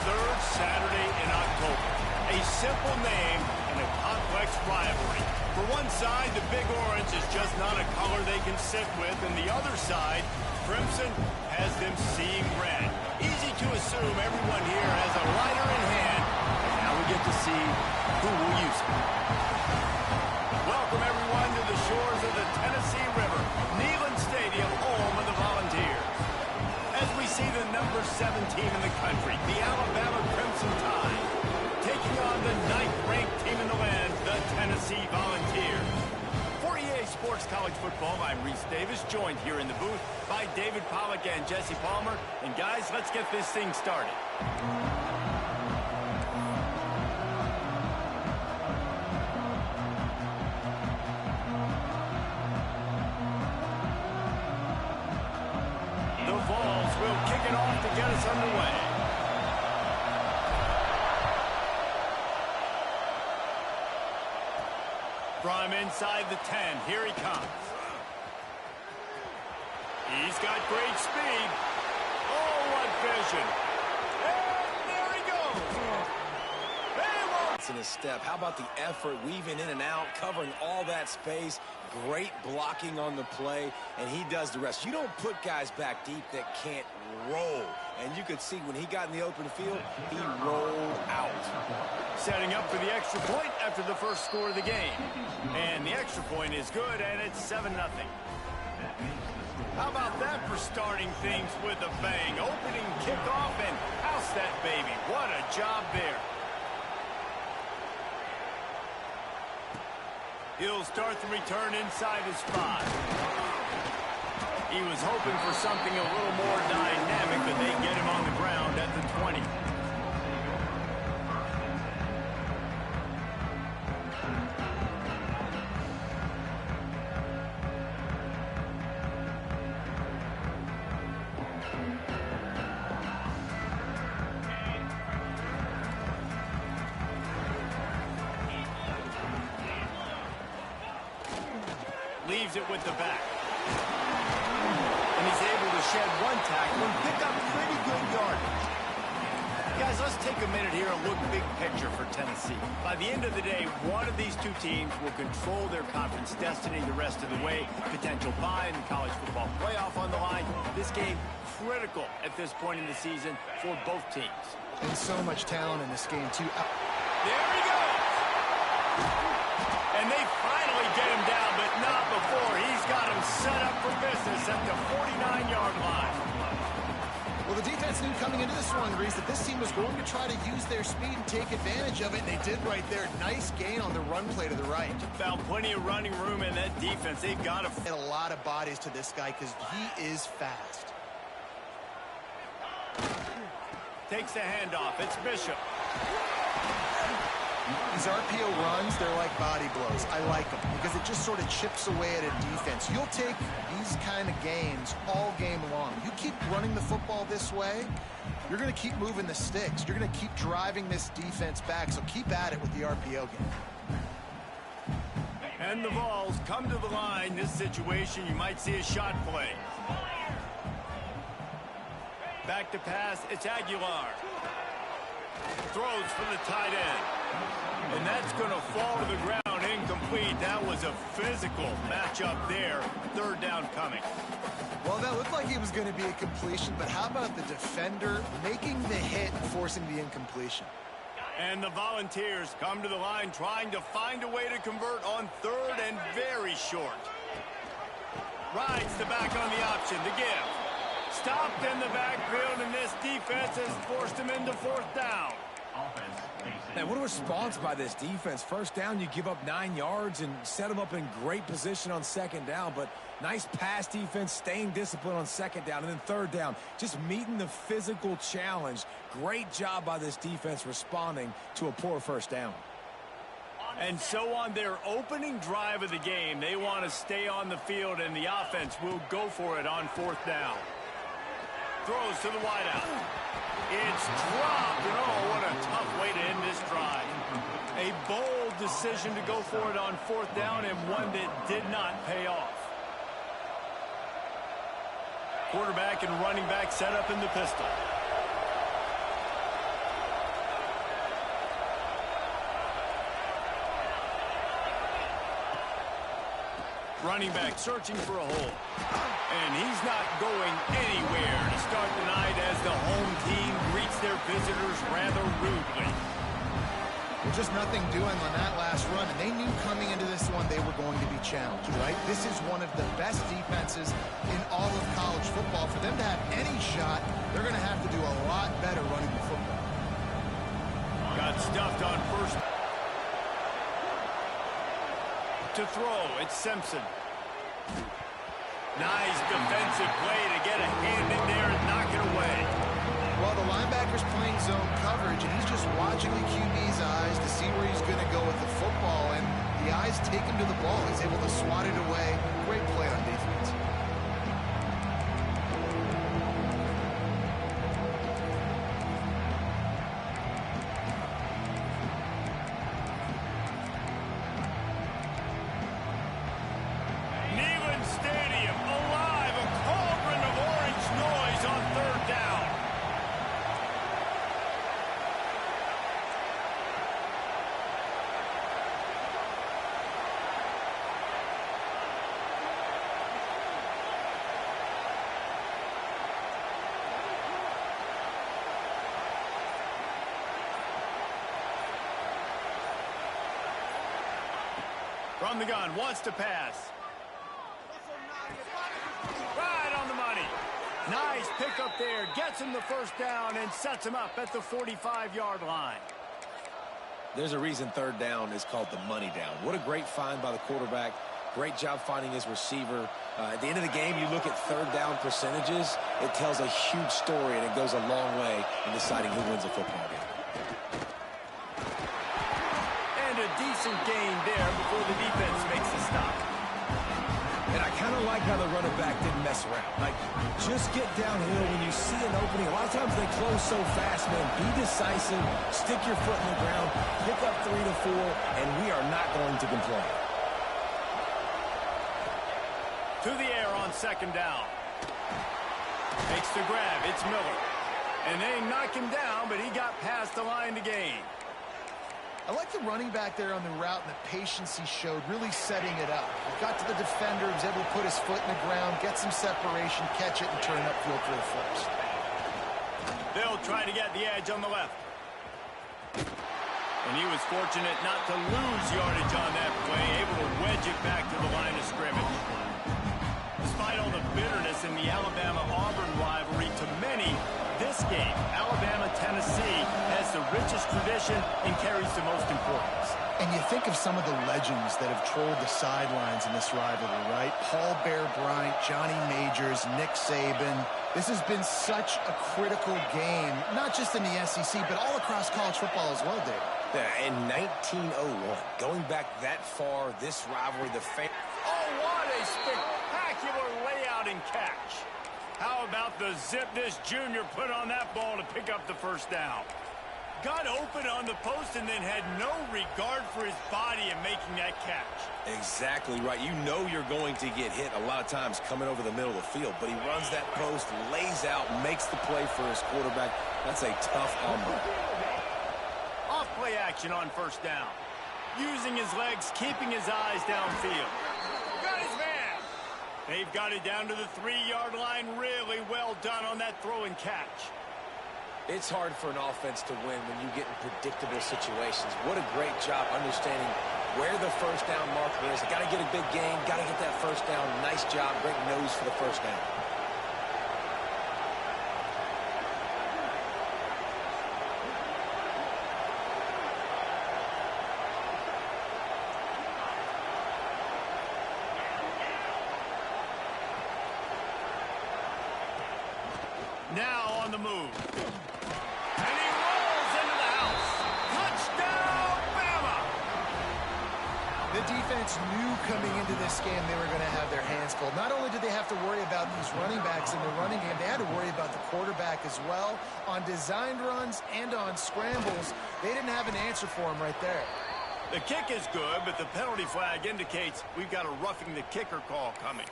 third Saturday in October. A simple name and a complex rivalry. For one side, the Big Orange is just not a color they can sit with, and the other side, Crimson, has them seeing red. Easy to assume everyone here has a lighter in hand, and now we get to see who will use it. Welcome, everyone, to the shores of the Tennessee River, Neyland Stadium, home of the Volunteers. As we see the number 7 team in the country, the Alabama Crimson Tide, taking on the 9th-ranked team in the land, the Tennessee Volunteers. For EA Sports College Football, I'm Reese Davis, joined here in the booth by David Pollack and Jesse Palmer. And guys, let's get this thing started. The Vols will kick it off to get us underway. From inside the 10, here he comes. He's got great speed. Oh, what vision. And there he goes. In his step. How about the effort, weaving in and out, covering all that space, great blocking on the play, and he does the rest. You don't put guys back deep that can't roll. And you could see when he got in the open field, he rolled out. Setting up for the extra point after the first score of the game. And the extra point is good, and it's 7-0. How about that for starting things with a bang? Opening kickoff and house that baby. What a job there. He'll start the return inside his 5. He was hoping for something a little more dynamic, but they get him on the ground at the 20. Leaves it with the back. And he's able to shed one tackle and pick up pretty good yardage. Guys, let's take a minute here and look big picture for Tennessee. By the end of the day, one of these two teams will control their conference destiny the rest of the way. Potential bye in the college football playoff on the line. This game critical at this point in the season for both teams. And so much talent in this game, too. There he goes! And they finally get him down, but not before. He's got him set up for business at the 49-yard line. Well, the defense knew coming into this one, Reese, that this team was going to try to use their speed and take advantage of it, and they did right there. Nice gain on the run play to the right. Found plenty of running room in that defense. They've got to get a lot of bodies to this guy because he is fast. Takes the handoff. It's Bishop. These RPO runs, they're like body blows. I like them because it just sort of chips away at a defense. You'll take these kind of gains all game long. You keep running the football this way, you're going to keep moving the sticks. You're going to keep driving this defense back, so keep at it with the RPO game. And the Vols come to the line. This situation, you might see a shot play. Back to pass, it's Aguilar. Throws for the tight end. And that's going to fall to the ground incomplete. That was a physical matchup there. Third down coming. Well, that looked like it was going to be a completion, but how about the defender making the hit and forcing the incompletion? And the Volunteers come to the line trying to find a way to convert on third and very short. Rides the back on the option to give. Stopped in the backfield, and this defense has forced him into fourth down. Man, what a response by this defense. First down, you give up 9 yards and set them up in great position on second down. But nice pass defense, staying disciplined on second down. And then third down, just meeting the physical challenge. Great job by this defense responding to a poor first down. And so on their opening drive of the game, they want to stay on the field, and the offense will go for it on fourth down. Throws to the wideout. It's dropped, and oh, what a tough way to end this drive. A bold decision to go for it on fourth down, and one that did not pay off. Quarterback and running back set up in the pistol. Running back searching for a hole. And he's not going anywhere to start the night as the home team greets their visitors rather rudely. Just nothing doing on that last run, and they knew coming into this one they were going to be challenged, right? This is one of the best defenses in all of college football. For them to have any shot, they're going to have to do a lot better running the football. Got stuffed on first. To throw, it's Simpson. Nice defensive play to get a hand in there and knock it away. Well, the linebacker's playing zone coverage, and he's just watching the QB's eyes to see where he's going to go with the football, and the eyes take him to the ball. He's able to swat it away. Great play on defense. Neyland Stadium alive, a cauldron of orange noise on third down. From the gun, wants to pass. Right on the money. Nice pickup there. Gets him the first down and sets him up at the 45-yard line. There's a reason third down is called the money down. What a great find by the quarterback. Great job finding his receiver. At the end of the game, you look at third down percentages. It tells a huge story, and it goes a long way in deciding who wins a football game. A decent gain there before the defense makes the stop. And I kind of like how the running back didn't mess around. Like, just get downhill when you see an opening. A lot of times they close so fast, man. Be decisive, stick your foot in the ground, pick up 3 to 4, and we are not going to complain. To the air on second down. Makes the grab. It's Miller. And they knock him down, but he got past the line to gain. I like the running back there on the route and the patience he showed, really setting it up. He got to the defender, was able to put his foot in the ground, get some separation, catch it, and turn upfield for the first. They'll try to get the edge on the left. And he was fortunate not to lose yardage on that play, able to wedge it back to the line of scrimmage. Despite all the bitterness in the Alabama-Auburn rivalry, to many, this game, Alabama-Tennessee, has the richest tradition and carries the most importance. And you think of some of the legends that have trolled the sidelines in this rivalry, right? Paul Bear Bryant, Johnny Majors, Nick Saban. This has been such a critical game, not just in the SEC, but all across college football as well, Dave. Yeah, in 1901, going back that far, this rivalry, Oh, what a spectacular layout and catch. How about the zip this junior put on that ball to pick up the first down? Got open on the post and then had no regard for his body in making that catch. Exactly right. You know you're going to get hit a lot of times coming over the middle of the field, but he runs that post, lays out, makes the play for his quarterback. That's a tough hombre. Off play action on first down. Using his legs, keeping his eyes downfield. Got his man. They've got it down to the 3-yard line. Really well done on that throw and catch. It's hard for an offense to win when you get in predictable situations. What a great job understanding where the first down marker is. Got to get a big gain, got to get that first down. Nice job, great nose for the first down. Now on the move. And he rolls into the house. Touchdown, Bama! The defense knew coming into this game they were going to have their hands full. Not only did they have to worry about these running backs in the running game, they had to worry about the quarterback as well. On designed runs and on scrambles, they didn't have an answer for him right there. The kick is good, but the penalty flag indicates we've got a roughing the kicker call coming.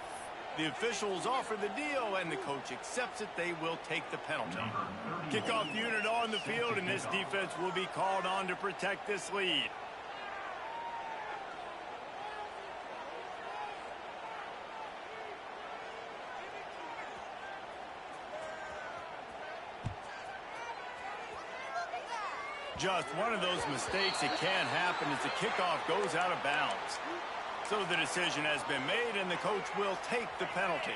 The officials offer the deal, and the coach accepts it. They will take the penalty. Kickoff unit on the field, and this defense will be called on to protect this lead. Just one of those mistakes that can happen as the kickoff goes out of bounds. So the decision has been made, and the coach will take the penalty.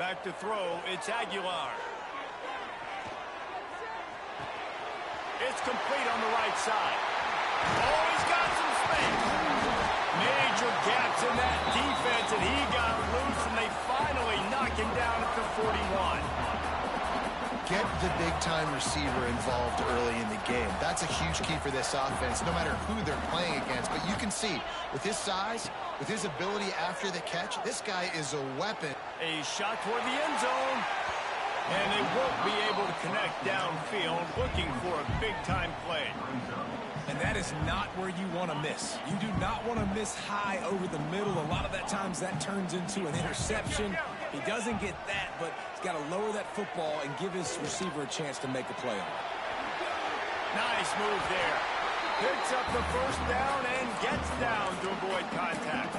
Back to throw, it's Aguilar. It's complete on the right side. Oh, he's got some space. Major gaps in that defense, and he got loose, and they finally knock him down at the 41. Get the big-time receiver involved early in the game. That's a huge key for this offense, no matter who they're playing against. But you can see, with his size, with his ability after the catch, this guy is a weapon. A shot toward the end zone. And they won't be able to connect downfield, looking for a big-time play. And that is not where you want to miss. You do not want to miss high over the middle. A lot of that times that turns into an interception. He doesn't get that, but he's got to lower that football and give his receiver a chance to make a play on it. Nice move there. Picks up the first down and gets down to avoid contact.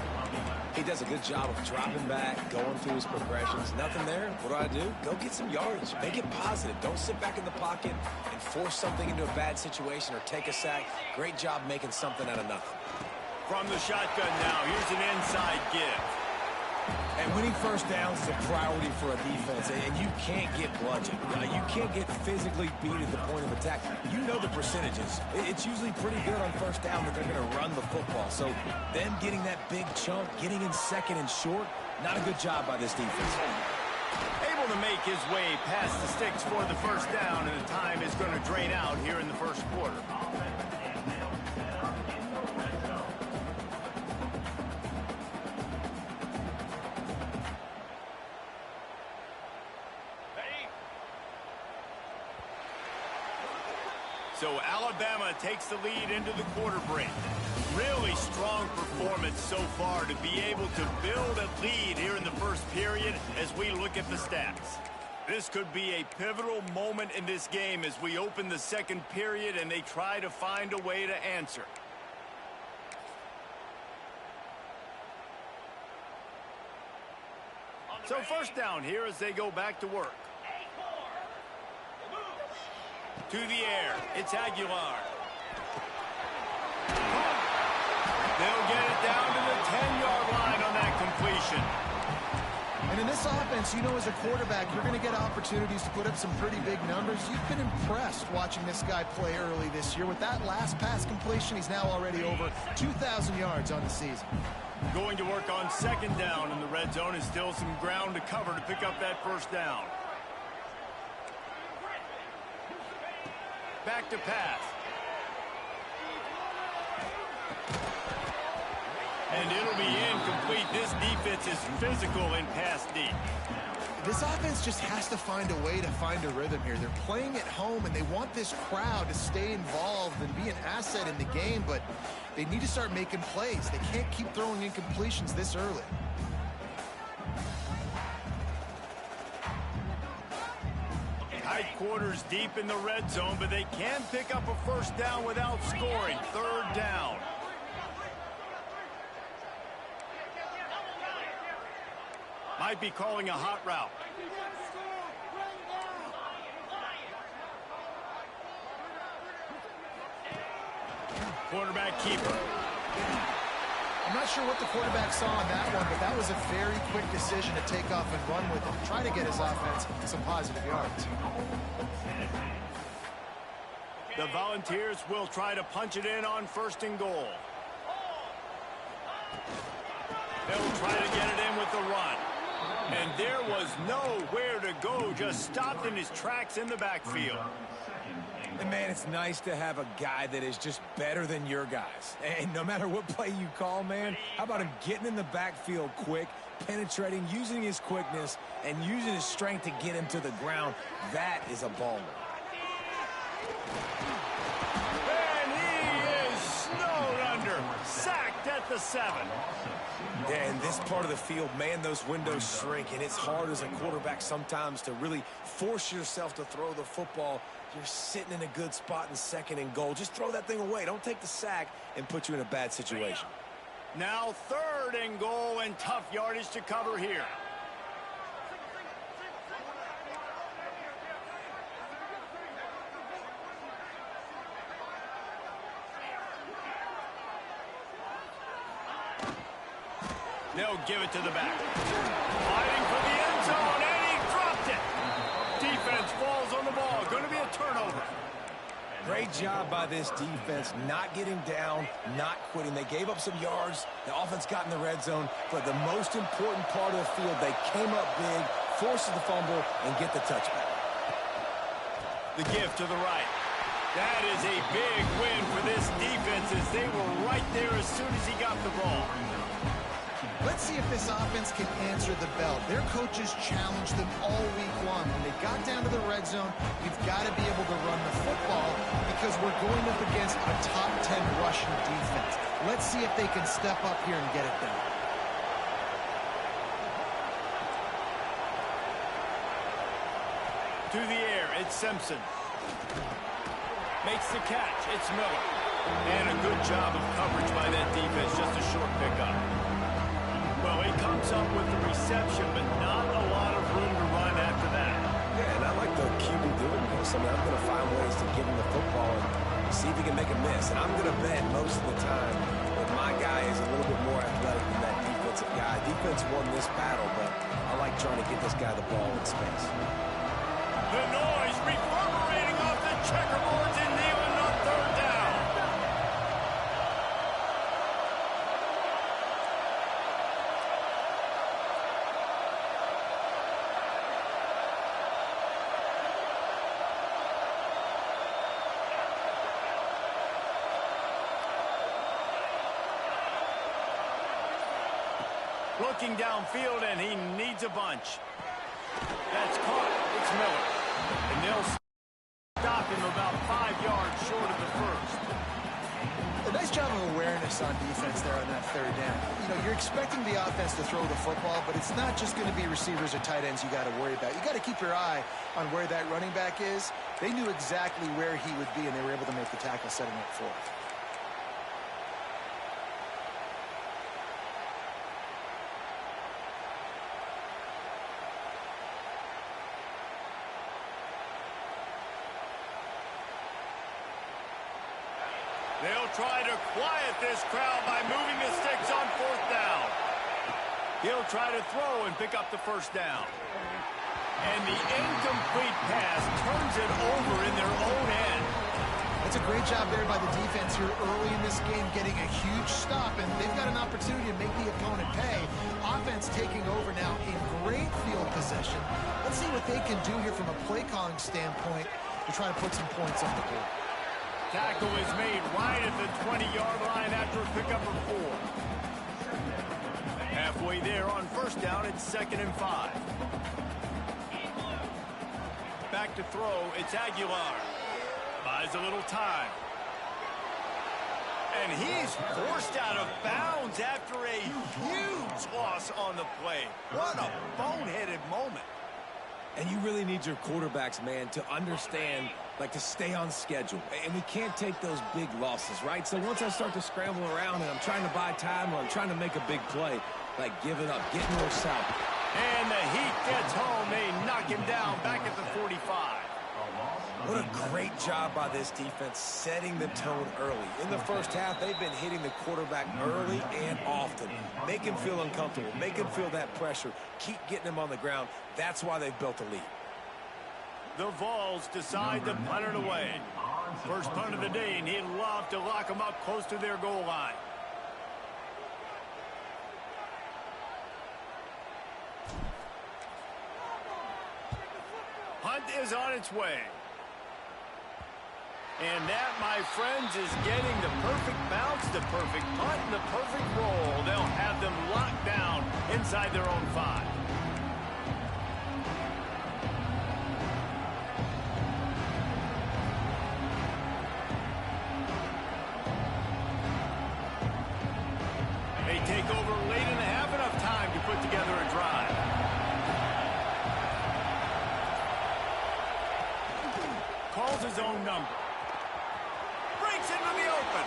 He does a good job of dropping back, going through his progressions. Nothing there. What do? Go get some yardage. Make it positive. Don't sit back in the pocket and force something into a bad situation or take a sack. Great job making something out of nothing. From the shotgun now, here's an inside give. And winning first downs is a priority for a defense, and you can't get bludgeoned. You can't get physically beat at the point of attack. You know the percentages. It's usually pretty good on first down that they're going to run the football. So them getting that big chunk, getting in second and short, not a good job by this defense. Able to make his way past the sticks for the first down, and the time is going to drain out here in the first quarter. So Alabama takes the lead into the quarter break. Really strong performance so far to be able to build a lead here in the first period as we look at the stats. This could be a pivotal moment in this game as we open the second period and they try to find a way to answer. So first down here as they go back to work. To the air, it's Aguilar. They'll get it down to the 10-yard line on that completion. And in this offense, you know, as a quarterback, you're going to get opportunities to put up some pretty big numbers. You've been impressed watching this guy play early this year. With that last pass completion, he's now already over 2,000 yards on the season. Going to work on second down in the red zone, and still some ground to cover to pick up that first down. Back to pass. And it'll be incomplete. This defense is physical in pass deep. This offense just has to find a way to find a rhythm here. They're playing at home, and they want this crowd to stay involved and be an asset in the game, but they need to start making plays. They can't keep throwing incompletions this early. Tight quarters deep in the red zone, but they can pick up a first down without scoring. Third down. Might be calling a hot route. Quarterback keeper. I'm not sure what the quarterback saw on that one, but that was a very quick decision to take off and run with it. Try to get his offense some positive yards. The Volunteers will try to punch it in on first and goal. They'll try to get it in with the run. And there was nowhere to go, just stopped in his tracks in the backfield. And, man, it's nice to have a guy that is just better than your guys. And no matter what play you call, man, how about him getting in the backfield quick, penetrating, using his quickness, and using his strength to get him to the ground? That is a baller. And he is snowed under, sacked at the 7. Yeah, in this part of the field, man, those windows shrink, and it's hard as a quarterback sometimes to really force yourself to throw the football. You're sitting in a good spot in second and goal. Just throw that thing away. Don't take the sack and put you in a bad situation. Now third and goal, and tough yardage to cover here. They'll give it to the back. Fighting for the end zone, and he dropped it. Defense falls on the ball. Going to be a turnover. Great job by this defense, not getting down, not quitting. They gave up some yards. The offense got in the red zone. For the most important part of the field, they came up big, forced the fumble, and get the touchback. The give to the right. That is a big win for this defense as they were right there as soon as he got the ball. Let's see if this offense can answer the bell. Their coaches challenged them all week long. When they got down to the red zone, you've got to be able to run the football because we're going up against a top 10 rushing defense. Let's see if they can step up here and get it done. To the air, it's Simpson. Makes the catch, it's Miller. And a good job of coverage by that defense, just a short pickup. Well, he comes up with the reception, but not a lot of room to run after that. Yeah, and I like the QB doing this. I mean, I'm going to find ways to give him the football and see if he can make a miss. And I'm going to bet most of the time that my guy is a little bit more athletic than that defensive guy. Defense won this battle, but I like trying to get this guy the ball in space. The noise reverberating off the checkerboards and even on third down. Looking downfield, and he needs a bunch. That's caught. It's Miller. And they'll stop him about 5 yards short of the first. A nice job of awareness on defense there on that third down. You know, you're expecting the offense to throw the football, but it's not just going to be receivers or tight ends you got to worry about. You got to keep your eye on where that running back is. They knew exactly where he would be, and they were able to make the tackle setting up for it. They'll try to quiet this crowd by moving the sticks on fourth down. He'll try to throw and pick up the first down. And the incomplete pass turns it over in their own end. That's a great job there by the defense here early in this game, getting a huge stop, and they've got an opportunity to make the opponent pay. Offense taking over now in great field possession. Let's see what they can do here from a play calling standpoint to try to put some points on the board. Tackle is made right at the 20-yard line after a pickup of 4. Halfway there on first down, it's 2nd and 5. Back to throw, it's Aguilar. Buys a little time. And he's forced out of bounds after a huge loss on the play. What a boneheaded moment. And you really need your quarterbacks, man, to understand, like, to stay on schedule. And we can't take those big losses, right? So once I start to scramble around and I'm trying to buy time or I'm trying to make a big play, like, give it up, get north south. And the Heat gets home. They knock him down back at the 45. What a great job by this defense setting the tone early. In the first half, they've been hitting the quarterback early and often. Make him feel uncomfortable. Make him feel that pressure. Keep getting him on the ground. That's why they've built a lead. The Vols decide to punt it away. First punt of the day, and he'd love to lock them up close to their goal line. Punt is on its way. And that, my friends, is getting the perfect bounce, the perfect punt, and the perfect roll. They'll have them locked down inside their own 5. They take over late in the half, enough time to put together a drive. Calls his own number. Breaks into the open.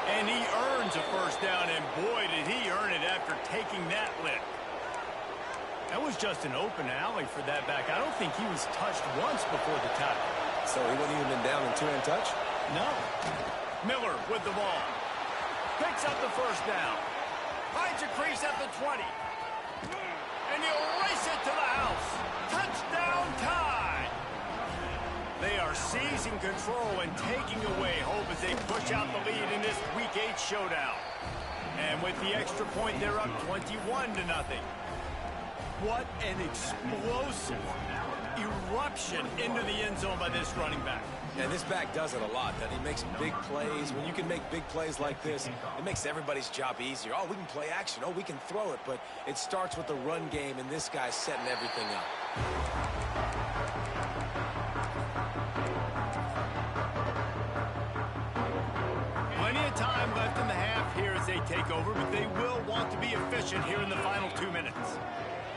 And he earns a first down, and boy, did he earn it after taking that lick. That was just an open alley for that back. I don't think he was touched once before the tackle. So he wouldn't even been down in 2-hand touch? No. Miller with the ball. Picks up the first down. Finds a crease at the 20. And he'll race it to the house. Touchdown Tide. They are seizing control and taking away hope as they push out the lead in this Week 8 showdown. And with the extra point, they're up 21-0. What an explosive eruption into the end zone by this running back. And this back does it a lot. That he makes big plays. When you can make big plays like this, it makes everybody's job easier. Oh, we can play action. Oh, we can throw it. But it starts with the run game, and this guy's setting everything up. Plenty of time left in the half here as they take over, but they will want to be efficient here in the final 2 minutes.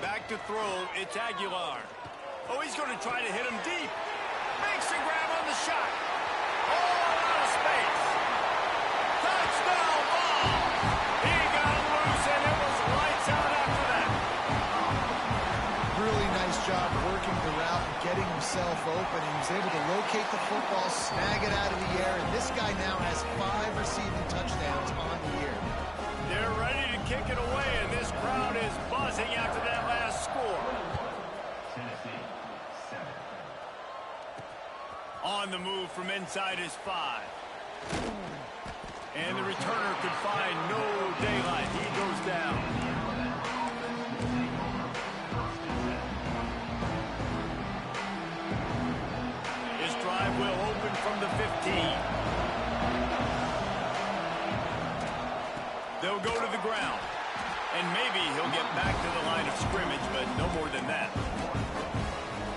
Back to throw, it's Aguilar. Oh, he's going to try to hit him deep. Makes a grab on the shot. Oh, out of space. Touchdown ball. He got loose, and it was lights out after that. Really nice job working the route and getting himself open. He was able to locate the football, snag it out of the air, and this guy now has 5 receiving touchdowns on the year. They're ready to kick it away, and this crowd is buzzing after that last score. On the move from inside his 5. And the returner could find no daylight. He goes down. His drive will open from the 15. They'll go to the ground. And maybe he'll get back to the line of scrimmage, but no more than that.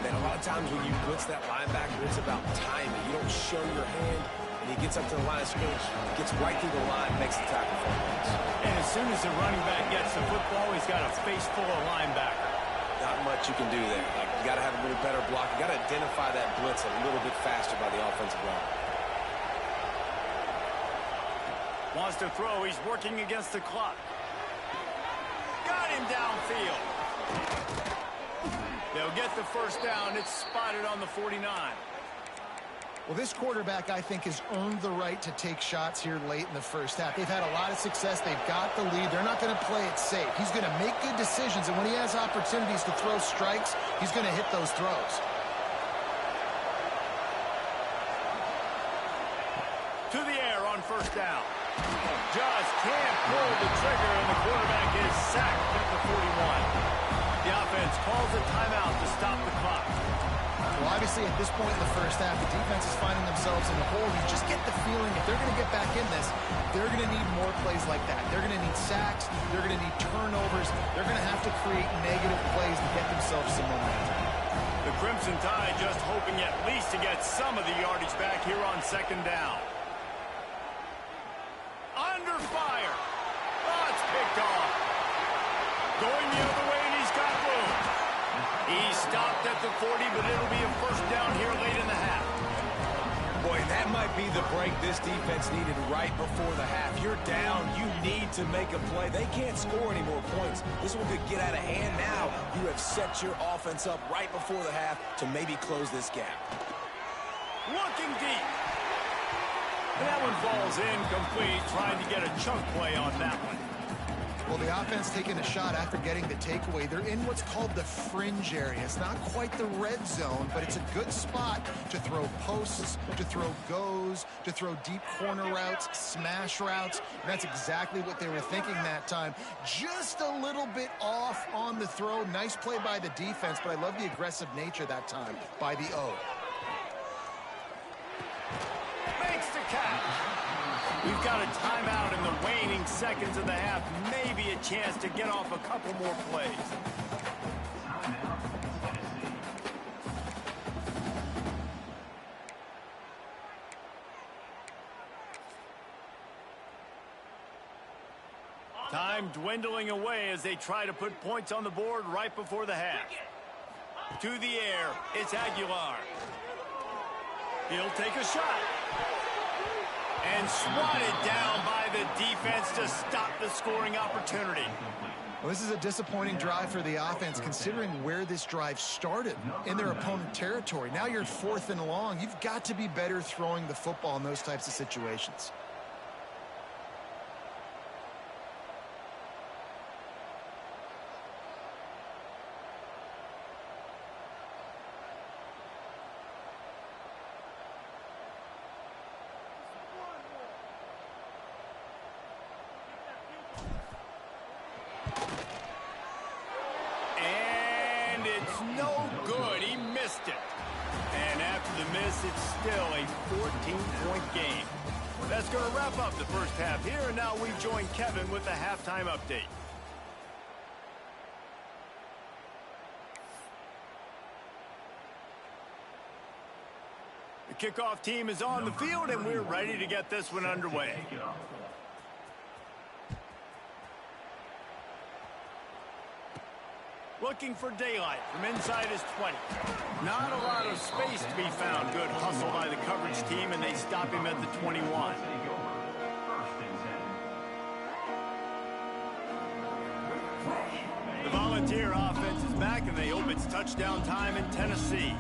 And a lot of times when you blitz that linebacker, it's about timing. You don't show your hand, and he gets up to the line of scrimmage, gets right through the line, makes the tackle for him. And as soon as the running back gets the football, he's got a face full of linebacker. Not much you can do there. Like, you got to have a little better block. You got to identify that blitz a little bit faster by the offensive line. Wants to throw. He's working against the clock. Got him downfield. They'll get the first down. It's spotted on the 49. Well, this quarterback, I think, has earned the right to take shots here late in the first half. They've had a lot of success. They've got the lead. They're not going to play it safe. He's going to make good decisions, and when he has opportunities to throw strikes, he's going to hit those throws. To the air on first down. Just can't pull the trigger, and the quarterback is sacked at the 41. The offense calls a timeout to stop the clock. Well, obviously, at this point in the first half, the defense is finding themselves in a hole. You just get the feeling if they're going to get back in this, they're going to need more plays like that. They're going to need sacks. They're going to need turnovers. They're going to have to create negative plays to get themselves some momentum. The Crimson Tide just hoping at least to get some of the yardage back here on second down. Under fire. Oh, it's picked off. Going the other way, and he's got room. He stopped at the 40, but it'll be a first down here late in the half. Boy, that might be the break this defense needed right before the half. You're down. You need to make a play. They can't score any more points. This one could get out of hand now. You have set your offense up right before the half to maybe close this gap. Looking deep. And that one falls incomplete, trying to get a chunk play on that one. Well, the offense taking a shot after getting the takeaway. They're in what's called the fringe area. It's not quite the red zone, but it's a good spot to throw posts, to throw goes, to throw deep corner routes, smash routes. And that's exactly what they were thinking that time. Just a little bit off on the throw. Nice play by the defense, but I love the aggressive nature that time by the O. Makes the catch. We've got a timeout in the waning seconds of the half. Maybe a chance to get off a couple more plays. Time dwindling away as they try to put points on the board right before the half. To the air, it's Aguilar. He'll take a shot. And swatted down by the defense to stop the scoring opportunity. Well, this is a disappointing drive for the offense, considering where this drive started in their opponent territory. Now you're 4th and long. You've got to be better throwing the football in those types of situations. No good. He missed it. And after the miss, it's still a 14-point game. That's going to wrap up the first half here, and now we join Kevin with the halftime update. The kickoff team is on the field, and we're ready to get this one underway. Looking for daylight from inside his 20. Not a lot of space to be found. Good hustle by the coverage team, and they stop him at the 21. The Volunteer offense is back, and they hope it's touchdown time in Tennessee.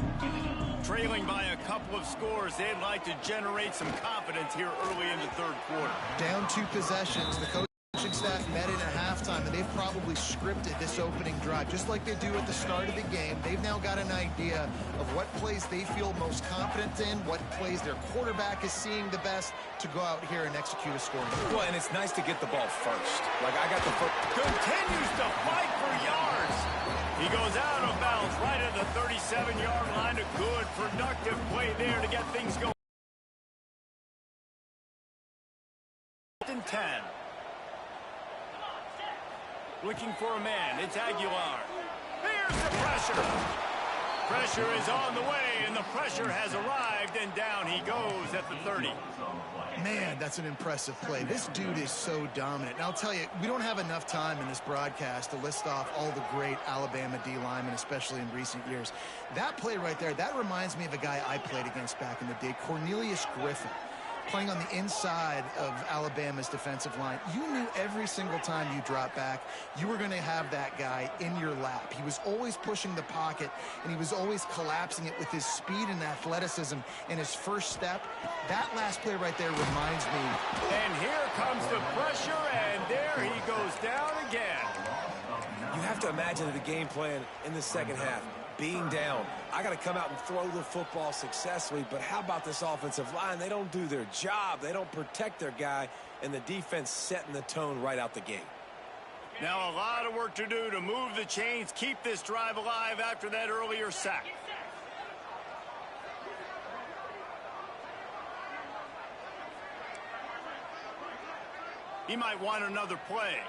Trailing by a couple of scores, they'd like to generate some confidence here early in the third quarter. Down 2 possessions. The coaching staff met in at halftime, and they've probably scripted this opening drive just like they do at the start of the game. They've now got an idea of what plays they feel most confident in, what plays their quarterback is seeing the best to go out here and execute a scoring. Well, and it's nice to get the ball first. Like, I got the foot. Continues to fight for yards. He goes out of bounds right at the 37-yard line. A good, productive play there to get things going. 10. Looking for a man. It's Aguilar. Here's the pressure. Pressure is on the way, and the pressure has arrived, and down he goes at the 30. Man, that's an impressive play. This dude is so dominant. And I'll tell you, we don't have enough time in this broadcast to list off all the great Alabama D linemen, especially in recent years. That play right there, that reminds me of a guy I played against back in the day, Cornelius Griffin, playing on the inside of Alabama's defensive line. You knew every single time you dropped back, you were going to have that guy in your lap. He was always pushing the pocket, and he was always collapsing it with his speed and athleticism and his first step. That last play right there reminds me. And here comes the pressure, and there he goes down again. You have to imagine the game plan in the second half. Being down, I got to come out and throw the football successfully, but how about this offensive line? They don't do their job. They don't protect their guy, and the defense setting the tone right out the gate. Now a lot of work to do to move the chains, keep this drive alive after that earlier sack. He might want another play.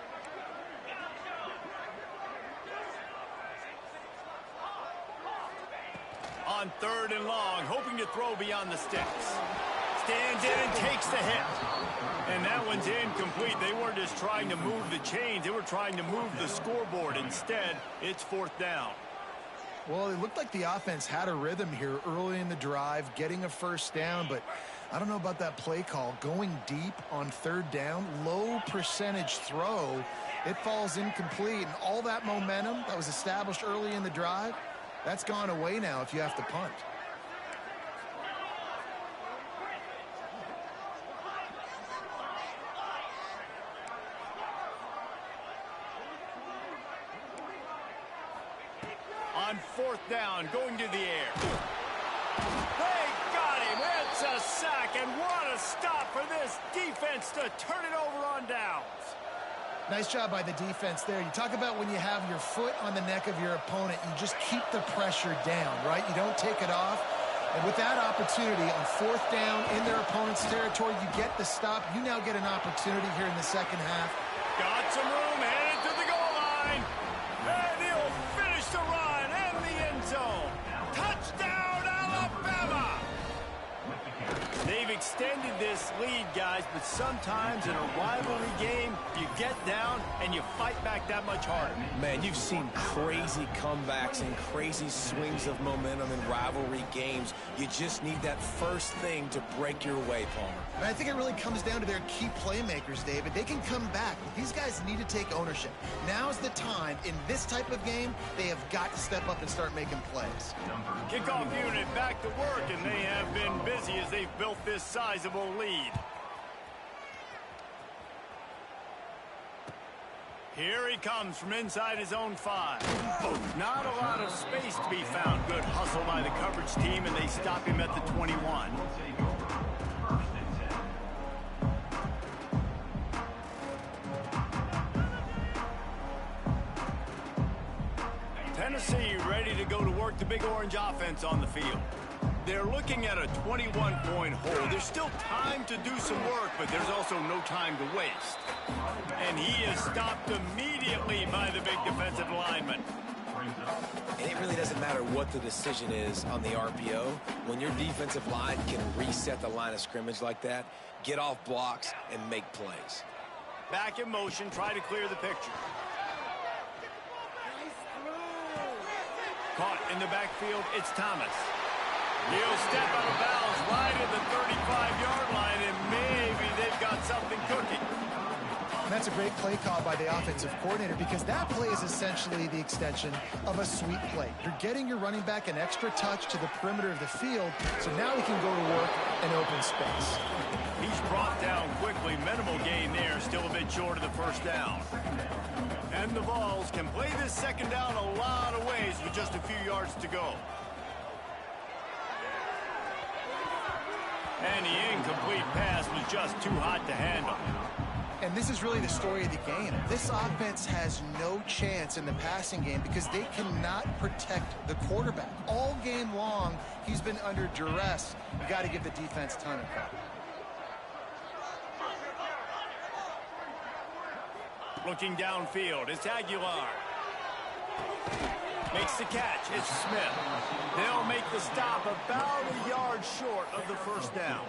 On 3rd and long, hoping to throw beyond the sticks. Stands in and takes the hit. And that one's incomplete. They weren't just trying to move the chains. They were trying to move the scoreboard. Instead, it's 4th down. Well, it looked like the offense had a rhythm here early in the drive, getting a first down, but I don't know about that play call. Going deep on 3rd down, low percentage throw, it falls incomplete. And all that momentum that was established early in the drive, that's gone away now if you have to punt. On 4th down, going to the air. They got him. It's a sack, and what a stop for this defense to turn it over on downs. Nice job by the defense there. You talk about when you have your foot on the neck of your opponent, you just keep the pressure down, right? You don't take it off. And with that opportunity on 4th down in their opponent's territory, you get the stop. You now get an opportunity here in the second half. Got some room, headed to the goal line. And he'll finish the run and the end zone. Touchdown, Alabama! Navy extended this lead, guys, but sometimes in a rivalry game, you get down and you fight back that much harder. Man, you've seen crazy comebacks and crazy swings of momentum in rivalry games. You just need that first thing to break your way, Palmer. And I think it really comes down to their key playmakers, David. They can come back, but these guys need to take ownership. Now's the time. In this type of game, they have got to step up and start making plays. Kickoff unit back to work, and they have been busy as they've built this sizable lead. Here he comes from inside his own 5. Not a lot of space to be found. Good hustle by the coverage team, and they stop him at the 21. Tennessee ready to go to work the Big Orange offense on the field. They're looking at a 21-point hole. There's still time to do some work, but there's also no time to waste. And he is stopped immediately by the big defensive lineman. And it really doesn't matter what the decision is on the RPO. When your defensive line can reset the line of scrimmage like that, get off blocks and make plays. Back in motion, try to clear the picture. Caught in the backfield, it's Thomas. He'll step out of bounds right at the 35-yard line, and maybe they've got something cooking. And that's a great play call by the offensive coordinator, because that play is essentially the extension of a sweep play. You're getting your running back an extra touch to the perimeter of the field, so now he can go to work in open space. He's brought down quickly. Minimal gain there, still a bit short of the first down. And the Vols can play this second down a lot of ways with just a few yards to go. And the incomplete pass was just too hot to handle. And this is really the story of the game. This offense has no chance in the passing game because they cannot protect the quarterback. All game long, he's been under duress. You got to give the defense a ton of credit. Looking downfield, it's Aguilar. Makes the catch, it's Smith. They'll make the stop about a yard short of the first down.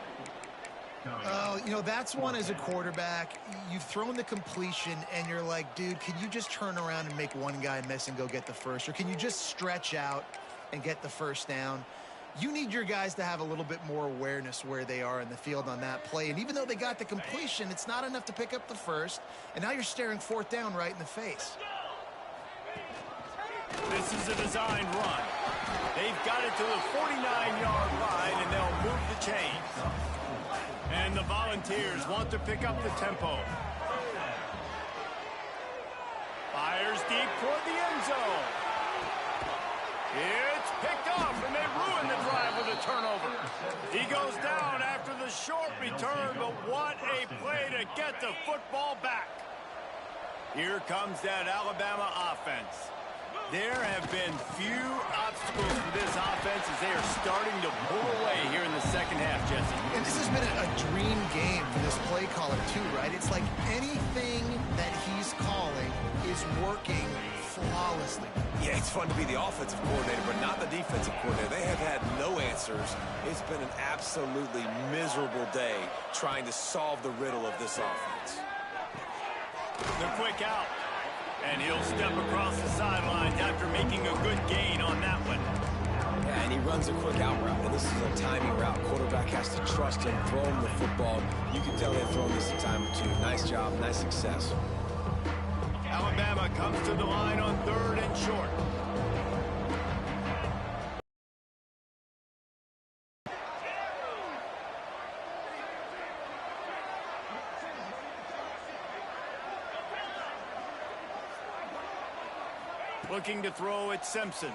You know, that's one as a quarterback. You've thrown the completion, and you're like, dude, can you just turn around and make one guy miss and go get the first? Or can you just stretch out and get the first down? You need your guys to have a little bit more awareness where they are in the field on that play. And even though they got the completion, it's not enough to pick up the first. And now you're staring fourth down right in the face. This is a designed run. They've got it to the 49-yard line, and they'll move the chains. And the Volunteers want to pick up the tempo. Fires deep toward the end zone. It's picked off, and they ruin the drive with a turnover. He goes down after the short return, but what a play to get the football back. Here comes that Alabama offense. There have been few obstacles for this offense as they are starting to pull away here in the second half, Jesse. And this has been a dream game for this play caller, too, right? It's like anything that he's calling is working flawlessly. Yeah, it's fun to be the offensive coordinator, but not the defensive coordinator. They have had no answers. It's been an absolutely miserable day trying to solve the riddle of this offense. The quick out. And he'll step across the sidelines after making a good gain on that one. Yeah, and he runs a quick out route. And this is a timing route. Quarterback has to trust him, throw him the football. You can tell they've thrown this a time or two. Nice job, nice success. Alabama comes to the line on 3rd and short. Looking to throw at Simpson.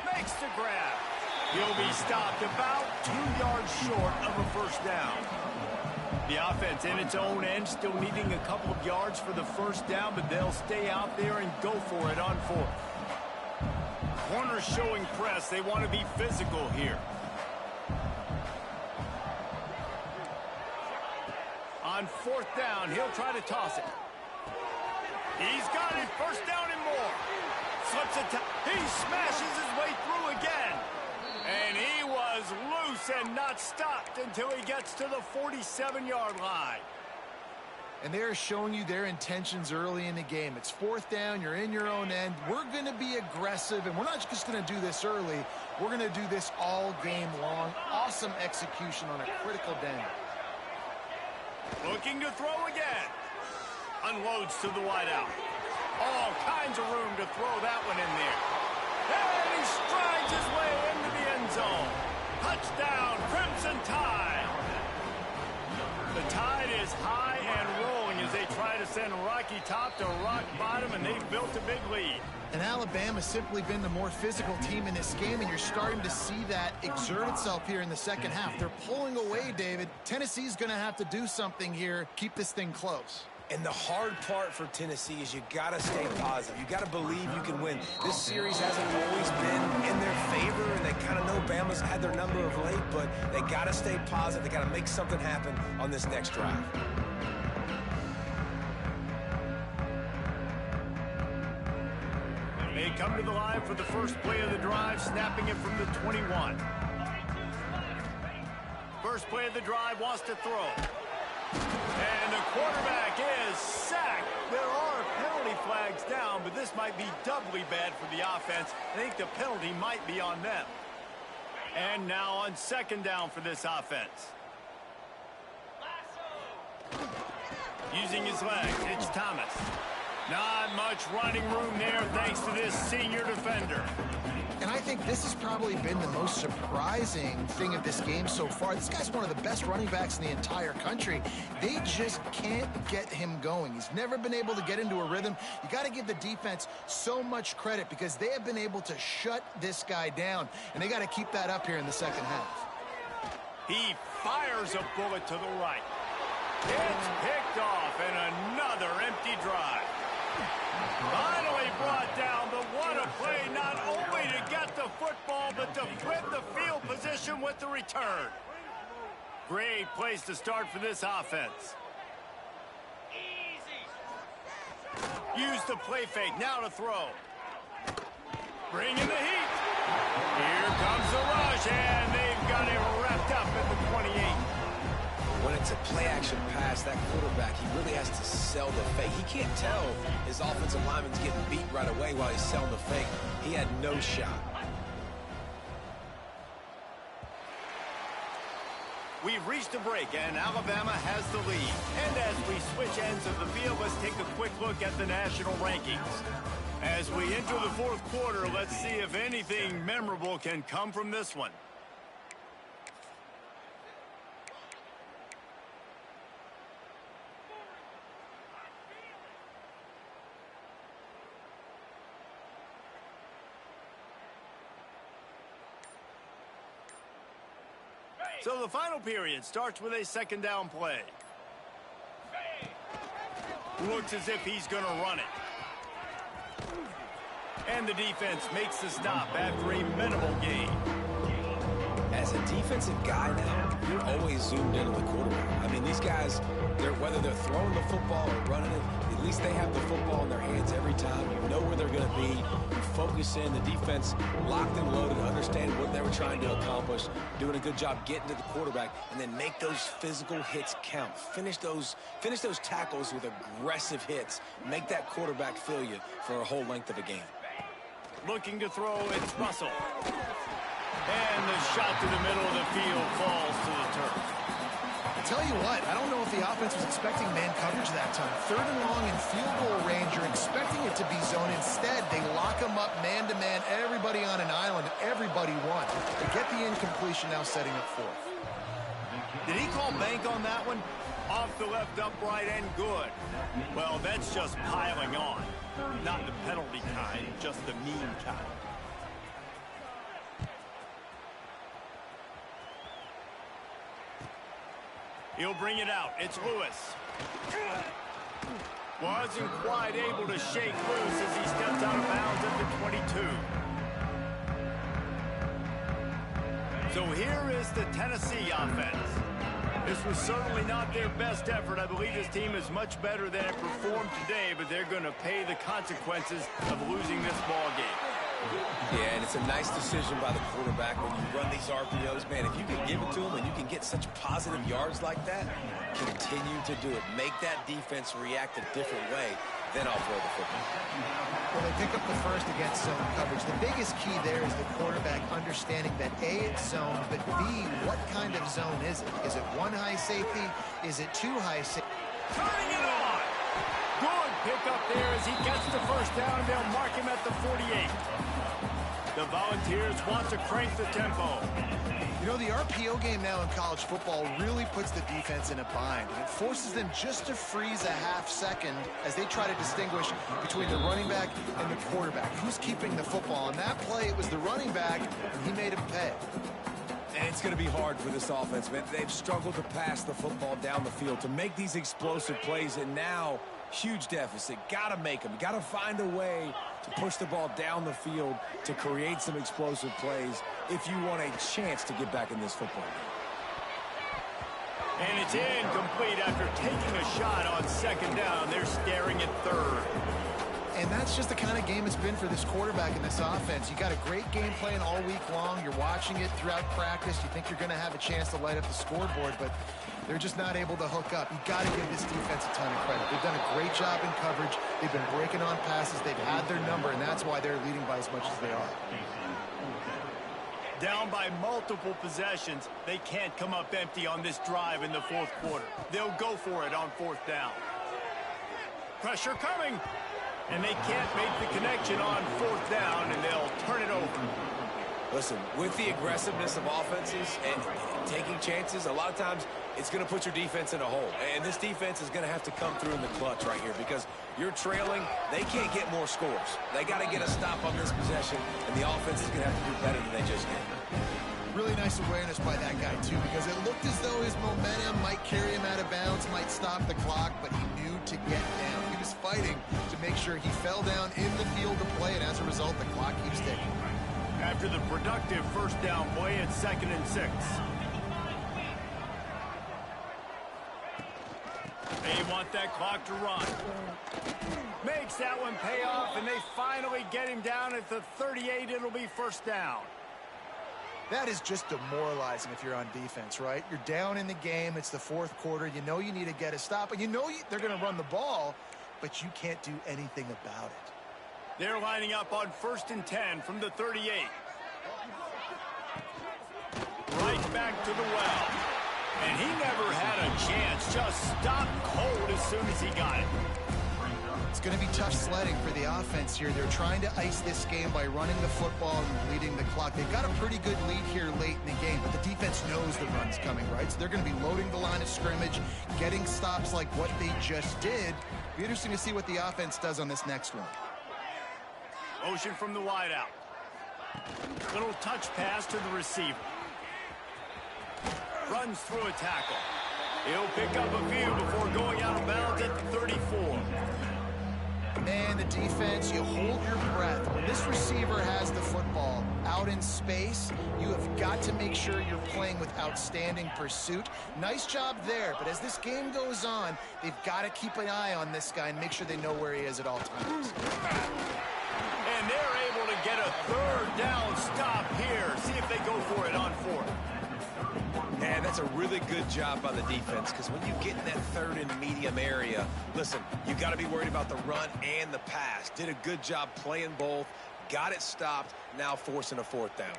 Makes the grab. He'll be stopped about 2 yards short of a first down. The offense in its own end still needing a couple of yards for the first down, but they'll stay out there and go for it on 4th. Corners showing press. They want to be physical here. On 4th down, he'll try to toss it. He's got it, first down and more. Slips it. He smashes his way through again. And he was loose and not stopped until he gets to the 47-yard line. And they're showing you their intentions early in the game. It's fourth down. You're in your own end. We're going to be aggressive, and we're not just going to do this early. We're going to do this all game long. Awesome execution on a critical down. Looking to throw again. Unloads to the wideout. All kinds of room to throw that one in there. And he strides his way into the end zone. Touchdown, Crimson Tide. The Tide is high and rolling as they try to send Rocky Top to rock bottom, and they've built a big lead. And Alabama's simply been the more physical team in this game, and you're starting to see that exert itself here in the second half. They're pulling away, David. Tennessee's going to have to do something here, keep this thing close. And the hard part for Tennessee is you got to stay positive. You got to believe you can win. This series hasn't always been in their favor, and they kind of know Bama's had their number of late, but they got to stay positive. They got to make something happen on this next drive. They come to the line for the first play of the drive, snapping it from the 21. First play of the drive, wants to throw. And the quarterback is sacked. There are penalty flags down, but this might be doubly bad for the offense. I think the penalty might be on them. And now on second down for this offense. Using his legs, it's Thomas. Not much running room there thanks to this senior defender. And I think this has probably been the most surprising thing of this game so far. This guy's one of the best running backs in the entire country. They just can't get him going. He's never been able to get into a rhythm. You got to give the defense so much credit because they have been able to shut this guy down, and they got to keep that up here in the second half. He fires a bullet to the right. It's picked off, and another empty drive. Finally brought down, but what a play, not only to get the football, but to flip the field position with the return. Great place to start for this offense. Use the play fake, now to throw. Bring in the heat. Here comes the rush, and they've got him wrapped up at the 28. When it's a play-action pass, that quarterback, he really has to sell the fake. He can't tell his offensive lineman's getting beat right away while he's selling the fake. He had no shot. We've reached a break, and Alabama has the lead. And as we switch ends of the field, let's take a quick look at the national rankings. As we enter the fourth quarter, let's see if anything memorable can come from this one. So the final period starts with a second down play. Looks as if he's going to run it. And the defense makes the stop after a minimal gain. As a defensive guy now, you're always zoomed in on the quarterback. I mean, these guys, whether they're throwing the football or running it, at least they have the football in their hands every time. You know where they're going to be. You focus in. The defense locked and loaded, understand what they were trying to accomplish, doing a good job getting to the quarterback, and then make those physical hits count. Finish those tackles with aggressive hits. Make that quarterback feel you for a whole length of a game. Looking to throw, it's Russell. And the shot to the middle of the field falls to the turf. I tell you what, I don't know if the offense was expecting man coverage that time. Third and long in field goal range, you're expecting it to be zone. Instead, they lock them up man-to-man, everybody on an island, everybody won. They get the incompletion now setting up fourth. Did he call bank on that one? Off the left upright and good. Well, that's just piling on. Not the penalty kind, just the mean kind. He'll bring it out. It's Lewis. Wasn't quite able to shake loose as he steps out of bounds at the 22. So here is the Tennessee offense. This was certainly not their best effort. I believe this team is much better than it performed today, but they're going to pay the consequences of losing this ball game. Yeah, and it's a nice decision by the quarterback when you run these RPOs. Man, if you can give it to them and you can get such positive yards like that, continue to do it. Make that defense react a different way, then I'll throw the football. Well, they pick up the first against zone coverage. The biggest key there is the quarterback understanding that A, it's zone, but B, what kind of zone is it? Is it one high safety? Is it two high safety? Turning it on. Good pick up there as he gets the first down, and they'll mark him at the 48. The Volunteers want to crank the tempo. You know, the RPO game now in college football really puts the defense in a bind. And it forces them just to freeze a half second as they try to distinguish between the running back and the quarterback. Who's keeping the football? On that play, it was the running back, and he made him pay. And it's going to be hard for this offense, man. They've struggled to pass the football down the field, to make these explosive plays, and now huge deficit. Got to make them. Got to find a way to push the ball down the field to create some explosive plays if you want a chance to get back in this football game. And it's incomplete after taking a shot on second down. They're staring at third. And that's just the kind of game it's been for this quarterback in this offense. You got a great game plan all week long. You're watching it throughout practice. You think you're going to have a chance to light up the scoreboard, but they're just not able to hook up. You got to give this defense a ton of credit. They've done a great job in coverage. They've been breaking on passes. They've had their number, and that's why they're leading by as much as they are. Down by multiple possessions, they can't come up empty on this drive in the fourth quarter. They'll go for it on fourth down. Pressure coming. And they can't make the connection on fourth down, and they'll turn it over. Listen, with the aggressiveness of offenses and taking chances, a lot of times it's going to put your defense in a hole. And this defense is going to have to come through in the clutch right here because you're trailing. They can't get more scores. They got to get a stop on this possession, and the offense is going to have to do better than they just did. Really nice awareness by that guy, too, because it looked as though his momentum might carry him out of bounds, might stop the clock, but he knew to get down. He was fighting to make sure he fell down in the field to play, and as a result, the clock keeps ticking. After the productive first down play, it's 2nd and 6. They want that clock to run. Makes that one pay off, and they finally get him down at the 38. It'll be first down. That is just demoralizing if you're on defense, right? You're down in the game. It's the fourth quarter. You know you need to get a stop, and you know they're going to run the ball, but you can't do anything about it. They're lining up on 1st and 10 from the 38. Right back to the well. And he never had a chance. Just stopped cold as soon as he got it. It's going to be tough sledding for the offense here. They're trying to ice this game by running the football and leading the clock. They've got a pretty good lead here late in the game, but the defense knows the run's coming, right? So they're going to be loading the line of scrimmage, getting stops like what they just did. Be interesting to see what the offense does on this next one. Motion from the wideout. Little touch pass to the receiver. Runs through a tackle. He'll pick up a few before going out of bounds at the 34. Man, the defense, you hold your breath. When this receiver has the football out in space, you have got to make sure you're playing with outstanding pursuit. Nice job there, but as this game goes on, they've got to keep an eye on this guy and make sure they know where he is at all times. And they're able to get a third down stop here. See if they go for it on fourth. And that's a really good job by the defense because when you get in that third and medium area, listen, you got to be worried about the run and the pass. Did a good job playing both, got it stopped, now forcing a fourth down.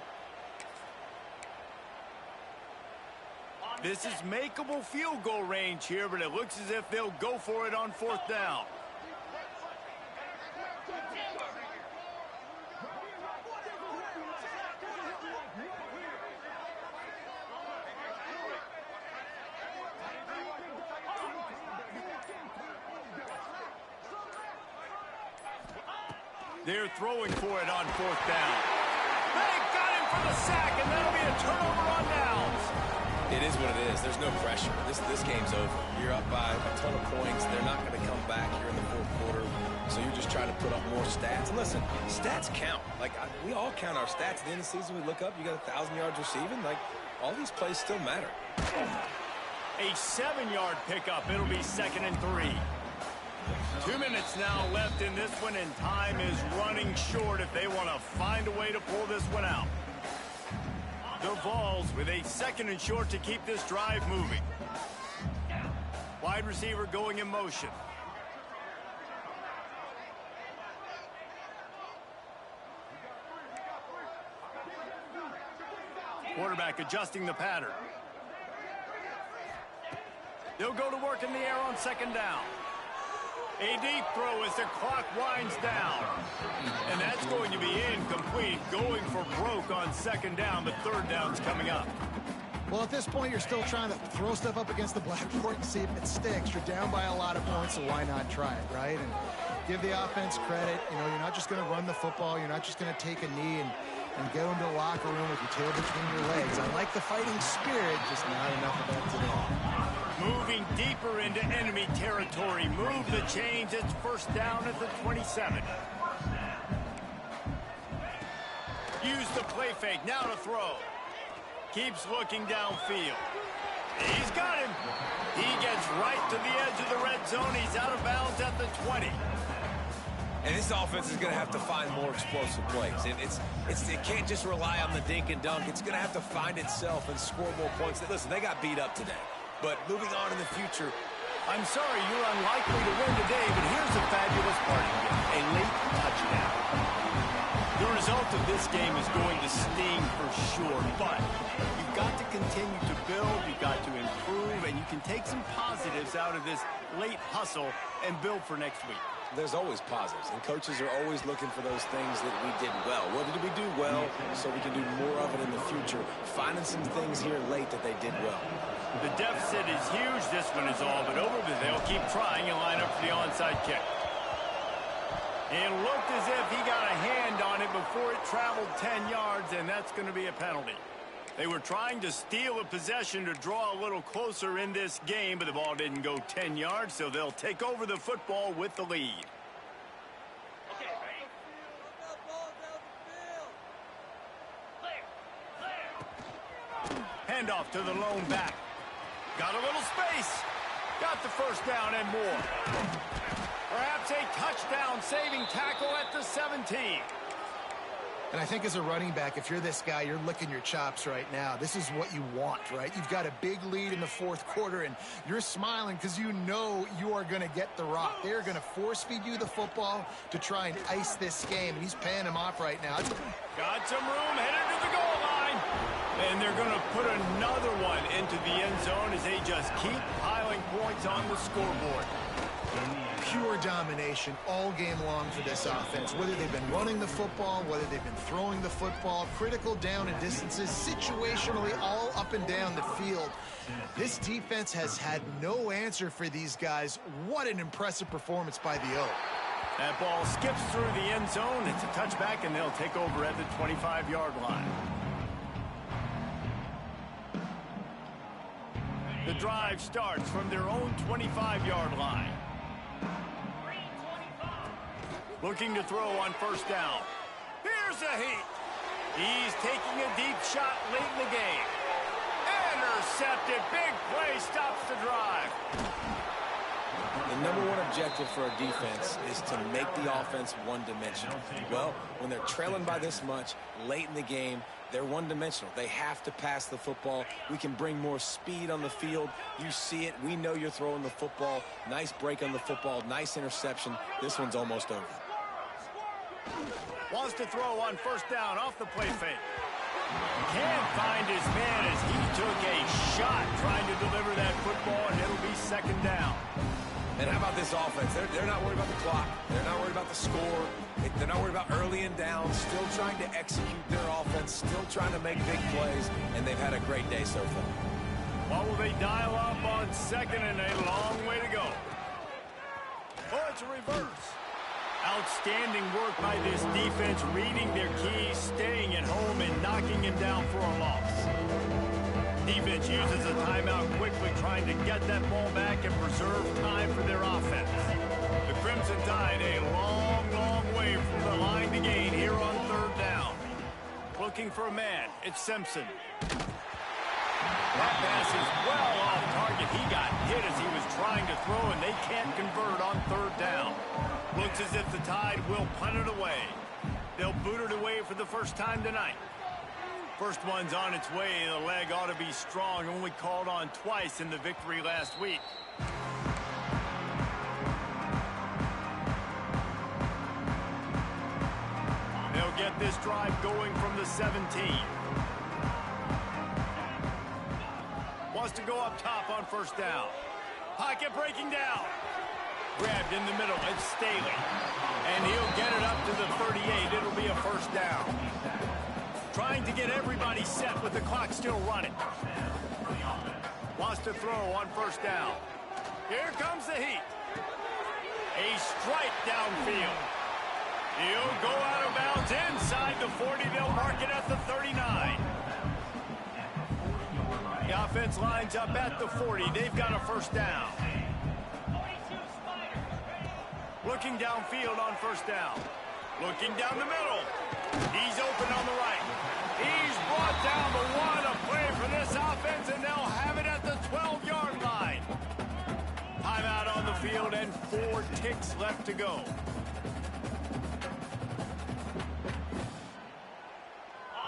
This is makeable field goal range here, but it looks as if they'll go for it on fourth down. They're throwing for it on fourth down. They got him for the sack, and that'll be a turnover on downs. It is what it is. There's no pressure. This game's over. You're up by a ton of points. They're not going to come back here in the fourth quarter, so you're just trying to put up more stats. And listen, stats count. Like, we all count our stats. At the end of the season, we look up, you got 1,000 yards receiving. Like, all these plays still matter. A 7-yard pickup. It'll be 2nd and 3. 2 minutes now left in this one, and time is running short if they want to find a way to pull this one out. The Vols with a 2nd and short to keep this drive moving. Wide receiver going in motion. Quarterback adjusting the pattern. They'll go to work in the air on 2nd down. A deep throw as the clock winds down. And that's going to be incomplete, going for broke on 2nd down, but 3rd down's coming up. Well, at this point, you're still trying to throw stuff up against the blackboard and see if it sticks. You're down by a lot of points, so why not try it, right? And give the offense credit. You know, you're not just going to run the football. You're not just going to take a knee and go into the locker room with your tail between your legs. I like the fighting spirit, just not enough of that today. Moving deeper into enemy territory. Move the chains. It's 1st down at the 27. Use the play fake. Now to throw. Keeps looking downfield. He's got him. He gets right to the edge of the red zone. He's out of bounds at the 20. And this offense is going to have to find more explosive plays. And it can't just rely on the dink and dunk. It's going to have to find itself and score more points. Listen, they got beat up today. But moving on in the future, I'm sorry you're unlikely to win today, but here's a fabulous parting gift. A late touchdown. The result of this game is going to sting for sure, but you've got to continue to build, you've got to improve, and you can take some positives out of this late hustle and build for next week. there's always positives, and coaches are always looking for those things that we did well. What did we do well so we can do more of it in the future? Finding some things here late that they did well. The deficit is huge. This one is all but over, but they'll keep trying and line up for the onside kick. It looked as if he got a hand on it before it traveled 10 yards, and that's going to be a penalty. They were trying to steal a possession to draw a little closer in this game, but the ball didn't go 10 yards, so they'll take over the football with the lead. Handoff to the lone back. Got a little space. Got the first down and more. Perhaps a touchdown-saving tackle at the 17. And I think as a running back, if you're this guy, you're licking your chops right now. This is what you want, right? You've got a big lead in the fourth quarter, and you're smiling because you know you are going to get the rock. They're going to force-feed you the football to try and ice this game, and he's paying him off right now. Got some room, headed to the goal line. And they're going to put another one into the end zone as they just keep piling points on the scoreboard. Pure domination all game long for this offense. Whether they've been running the football, whether they've been throwing the football, critical down and distances, situationally all up and down the field. This defense has had no answer for these guys. What an impressive performance by the O. That ball skips through the end zone. It's a touchback, and they'll take over at the 25-yard line. The drive starts from their own 25-yard line. Looking to throw on first down. Here's a heat. He's taking a deep shot late in the game. Intercepted. Big play stops the drive. The number one objective for a defense is to make the offense one-dimensional. Well, when they're trailing by this much late in the game, they're one-dimensional. They have to pass the football. We can bring more speed on the field. You see it. We know you're throwing the football. Nice break on the football. Nice interception. This one's almost over. Wants to throw on first down off the play fake. Can't find his man as he took a shot trying to deliver that football, and it'll be second down. And how about this offense? They're not worried about the clock. They're not worried about the score. They're not worried about early and down. Still trying to execute their offense. Still trying to make big plays. And they've had a great day so far. What will they dial up on second, and a long way to go? Oh, it's a reverse. Outstanding work by this defense, reading their keys, staying at home, and knocking him down for a loss. Defense uses a timeout quickly, trying to get that ball back and preserve time for their offense. The Crimson Tide a long, long way from the line to gain here on third down. Looking for a man. It's Simpson. That pass is well off target. He got hit as he was trying to throw, and they can't convert on third down. Looks as if the Tide will punt it away. They'll boot it away for the first time tonight. First one's on its way. The leg ought to be strong. Only called on twice in the victory last week. They'll get this drive going from the 17. Wants to go up top on first down. Pocket breaking down. Grabbed in the middle. It's Staley. And he'll get it up to the 38. It'll be a first down. Trying to get everybody set with the clock still running. Wants to throw on first down. Here comes the heat. A strike downfield. He'll go out of bounds inside the 40. They'll mark it at the 39. The offense lines up at the 40. They've got a first down. Looking downfield on first down. Looking down the middle. He's open on the right. He's brought down the one. A play for this offense, and they'll have it at the 12-yard line. Timeout on the field and 4 ticks left to go.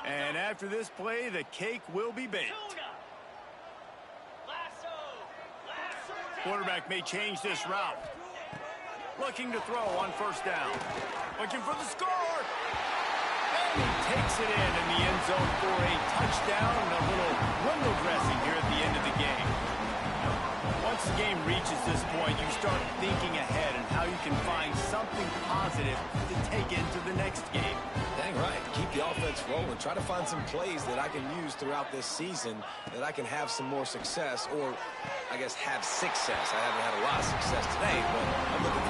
And after this play, the cake will be baked. Quarterback may change this route. Looking to throw on first down. Looking for the score. And he takes it in the end zone for a touchdown and a little window dressing here at the end of the game. Once the game reaches this point, you start thinking ahead and how you can find something positive to take into the next game. Dang right. Keep the offense rolling. Try to find some plays that I can use throughout this season that I can have some more success, or I guess have success. I haven't had a lot of success today, but I'm looking